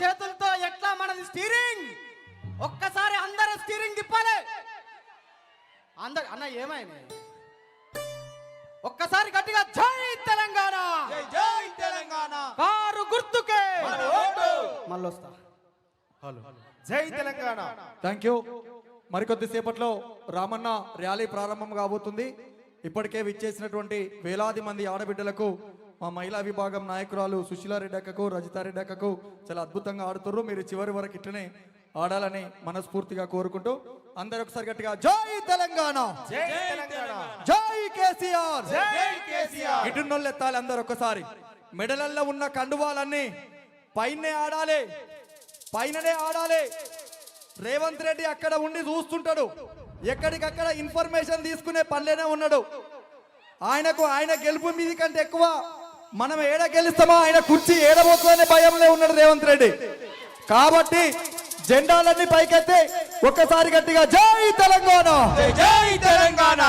చేతులతో ఎట్లా మనది స్టీరింగ్. ఒక్కసారి అందరూ స్టీరింగ్ తిప్పాలి. అందరు అన్న ఏమైనా ఒక్కసారి గట్టిగా జై తెలంగాణ, జై తెలంగాణ. కారు గుర్తుకే మళ్ళొస్తా. హలో, జై తెలంగాణ. Thank you. మరికొద్ది సేపట్లో రామన్న ర్యాలీ ప్రారంభం కాబోతుంది. ఇప్పటికే విచ్చేసినటువంటి వేలాది మంది ఆడబిడ్డలకు మా మహిళా విభాగం నాయకురాలు సుశీలారెడ్డి అక్కకు, రజితారెడ్డి అక్కకు చాలా అద్భుతంగా ఆడుతున్నారు. మీరు చివరి వరకు ఇట్లనే ఆడాలని మనస్ఫూర్తిగా కోరుకుంటూ అందరు ఒకసారి గట్టిగా జై తెలంగాణ, జై తెలంగాణ. జై కేసీఆర్, జై కేసీఆర్. ఇటున్నోళ్ళు ఎత్తాలి అందరు ఒక్కసారి. మెడలల్లో ఉన్న కండువాలన్నీ పైనే ఆడాలి, పైననే ఆడాలి. రేవంత్ రెడ్డి అక్కడ ఉండి చూస్తుంటాడు, ఎక్కడికక్కడ ఇన్ఫర్మేషన్ తీసుకునే పనిలోనే ఉన్నాడు. ఆయన గెలుపు మీది కంటే ఎక్కువ మనం ఏడ గెలుస్తామో ఆయన కుర్చీ ఏడబోతుందనే భయంలో ఉన్నాడు రేవంత్ రెడ్డి. కాబట్టి జెండాలన్నీ పైకెత్తి ఒక్కసారి గట్టిగా జై తెలంగాణ, జై తెలంగాణ,